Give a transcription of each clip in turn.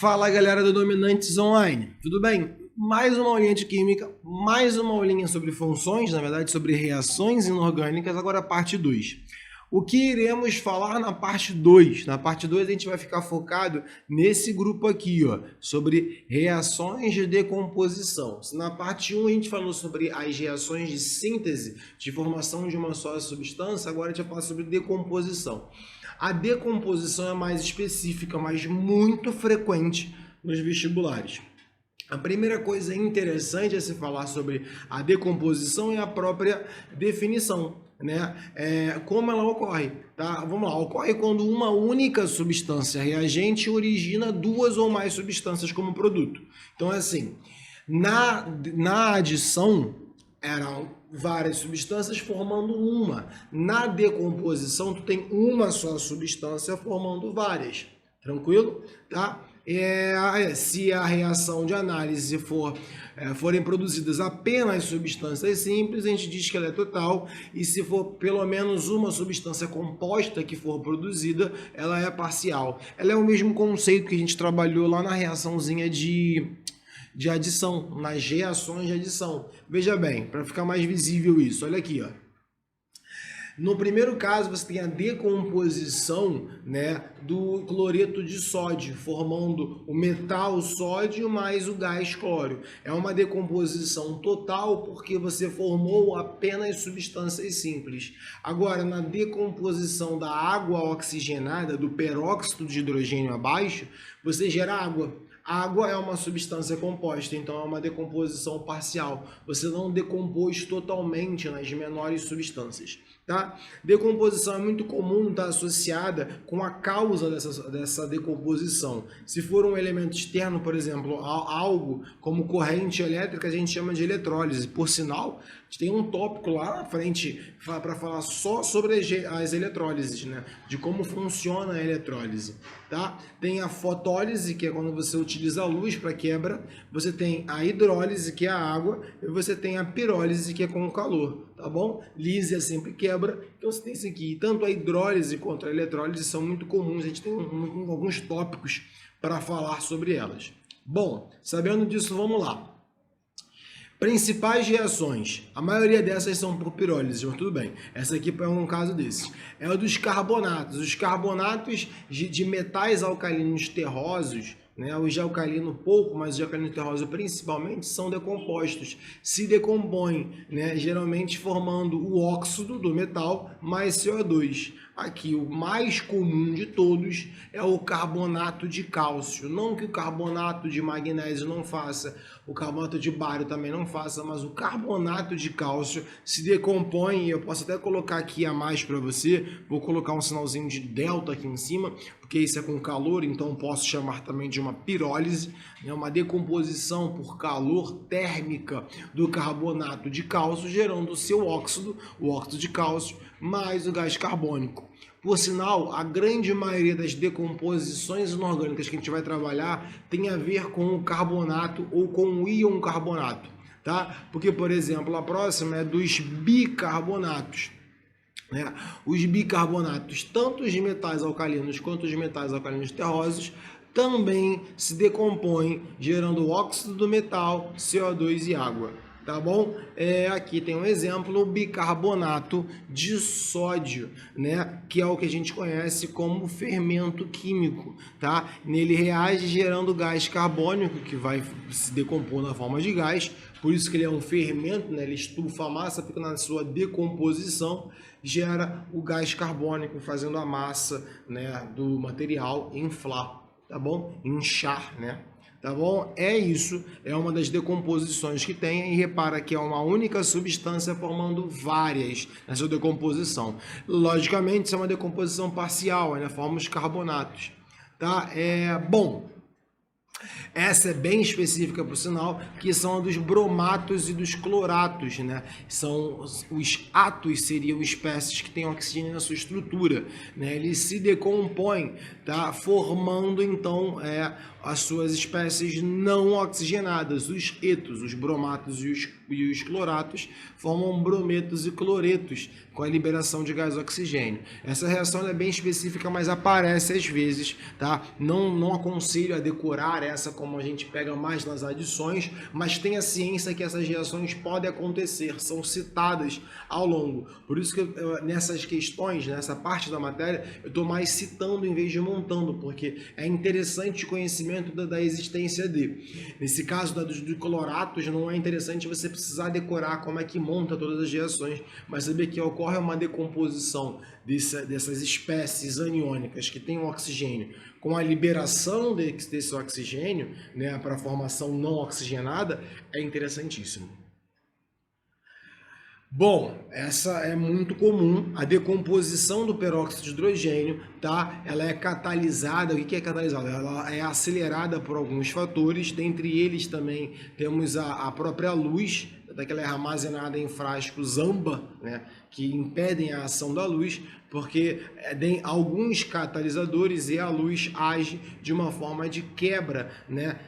Fala galera do Dominantes Online, tudo bem? Mais uma aulinha de química, mais uma aulinha sobre funções, na verdade sobre reações inorgânicas, agora a parte 2. O que iremos falar na parte 2? Na parte 2 a gente vai ficar focado nesse grupo aqui, ó, sobre reações de decomposição. Se na parte 1 a gente falou sobre as reações de síntese, de formação de uma só substância, agora a gente vai falar sobre decomposição. A decomposição é mais específica, mas muito frequente nos vestibulares. A primeira coisa interessante a se falar sobre a decomposição é a própria definição, né? Como ela ocorre, tá? Vamos lá, ocorre quando uma única substância reagente origina duas ou mais substâncias como produto. Então é assim, na adição eram várias substâncias formando uma. Na decomposição, tu tem uma só substância formando várias. Tranquilo? Tá? Se a reação de análise forem produzidas apenas substâncias simples, a gente diz que ela é total, e se for pelo menos uma substância composta que for produzida, ela é parcial. Ela é o mesmo conceito que a gente trabalhou lá na reaçãozinha de adição, nas reações de adição. Veja bem, para ficar mais visível isso, olha aqui, ó. No primeiro caso, você tem a decomposição, né, do cloreto de sódio, formando o metal sódio mais o gás cloro. É uma decomposição total porque você formou apenas substâncias simples. Agora, na decomposição da água oxigenada, do peróxido de hidrogênio abaixo, você gera água. A água é uma substância composta, então é uma decomposição parcial. Você não decompôs totalmente nas menores substâncias. Tá? Decomposição é muito comum estar associada com a causa dessa decomposição. Se for um elemento externo, por exemplo, algo como corrente elétrica, a gente chama de eletrólise. Por sinal, a gente tem um tópico lá na frente para falar só sobre as eletrólises, né? De como funciona a eletrólise. Tá? Tem a fotólise, que é quando você utiliza a luz para quebra. Você tem a hidrólise, que é a água. E você tem a pirólise, que é com o calor. Tá bom? Lise é sempre quebra. Então você tem isso aqui. Tanto a hidrólise quanto a eletrólise são muito comuns. A gente tem alguns tópicos para falar sobre elas. Bom, sabendo disso, vamos lá. Principais reações. A maioria dessas são por pirólise, mas tudo bem. Essa aqui é um caso desses. É o dos carbonatos. Os carbonatos de metais alcalinos terrosos, né? Os de alcalino pouco, mas os de alcalino terroso principalmente, são decompostos. Se decompõem, né? Geralmente formando o óxido do metal mais CO2. Aqui, o mais comum de todos é o carbonato de cálcio. Não que o carbonato de magnésio não faça, o carbonato de bário também não faça, mas o carbonato de cálcio se decompõe, e eu posso até colocar aqui a mais para você, vou colocar um sinalzinho de delta aqui em cima, porque isso é com calor, então posso chamar também de uma pirólise, né? Uma decomposição por calor térmica do carbonato de cálcio, gerando o seu óxido, o óxido de cálcio, mais o gás carbônico. Por sinal, a grande maioria das decomposições inorgânicas que a gente vai trabalhar tem a ver com o carbonato ou com o íon carbonato, tá? Porque, por exemplo, a próxima é dos bicarbonatos. Né? Os bicarbonatos, tanto os de metais alcalinos quanto os de metais alcalinos terrosos, também se decompõem, gerando óxido do metal, CO2 e água. Tá bom? Aqui tem um exemplo, o bicarbonato de sódio, né? Que é o que a gente conhece como fermento químico, tá? Nele reage gerando gás carbônico, que vai se decompor na forma de gás, por isso que ele é um fermento, né? Ele estufa a massa, porque na sua decomposição gera o gás carbônico, fazendo a massa, né, do material inflar, tá bom? Inchar, né? Tá bom? É isso, é uma das decomposições que tem, e repara que é uma única substância formando várias na sua decomposição. Logicamente, isso é uma decomposição parcial, né? Forma os carbonatos. Tá? Bom, Essa é bem específica, por sinal, que são a dos bromatos e dos cloratos, né? São os átos, seriam espécies que têm oxigênio na sua estrutura, né? Eles se decompõem, tá? Formando, então, as suas espécies não oxigenadas, os etos, os bromatos e os cloratos, formam brometos e cloretos com a liberação de gás oxigênio. Essa reação é bem específica, mas aparece às vezes, tá? Não aconselho a decorar essa como a gente pega mais nas adições, mas tenha ciência que essas reações podem acontecer, são citadas ao longo. Por isso que nessas questões, nessa parte da matéria, eu estou mais citando em vez de montando, porque é interessante o conhecimento da existência de. Nesse caso dos cloratos, não é interessante você precisar decorar como é que monta todas as reações, mas saber que ocorre uma decomposição dessas espécies aniônicas que têm um oxigênio com a liberação desse oxigênio, né, para a formação não oxigenada, é interessantíssimo. Bom, essa é muito comum, a decomposição do peróxido de hidrogênio, tá? Ela é catalisada, o que é catalisada? Ela é acelerada por alguns fatores, dentre eles também temos a própria luz, daquela é armazenada em frascos âmbar, né, que impedem a ação da luz, porque tem alguns catalisadores e a luz age de uma forma de quebra, né,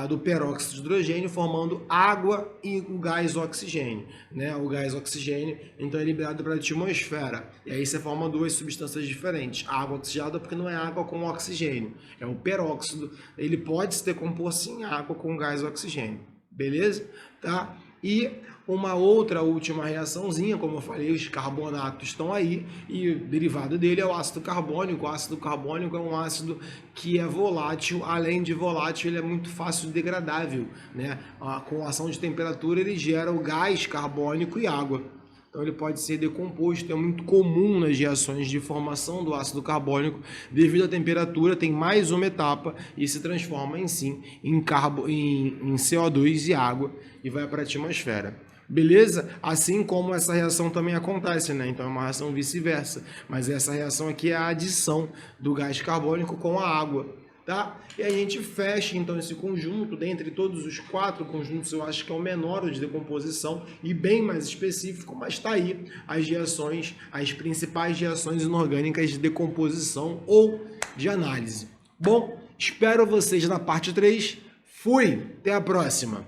do peróxido de hidrogênio, formando água e o gás oxigênio, né? O gás oxigênio, então, é liberado para a atmosfera, e aí você forma duas substâncias diferentes, água oxigenada, porque não é água com oxigênio, é o peróxido, ele pode se decompor sim em água com gás oxigênio, beleza? Tá? E uma outra última reaçãozinha, como eu falei, os carbonatos estão aí, e o derivado dele é o ácido carbônico. O ácido carbônico é um ácido que é volátil, além de volátil, ele é muito fácil degradável, né? Com a ação de temperatura, ele gera o gás carbônico e água. Então ele pode ser decomposto, é muito comum nas reações de formação do ácido carbônico, devido à temperatura, tem mais uma etapa e se transforma em CO2 e água e vai para a atmosfera. Beleza? Assim como essa reação também acontece, né? Então é uma reação vice-versa, mas essa reação aqui é a adição do gás carbônico com a água. Tá? E a gente fecha então esse conjunto, dentre todos os 4 conjuntos, eu acho que é o menor de decomposição e bem mais específico, mas está aí as reações, as principais reações inorgânicas de decomposição ou de análise. Bom, espero vocês na parte 3. Fui! Até a próxima!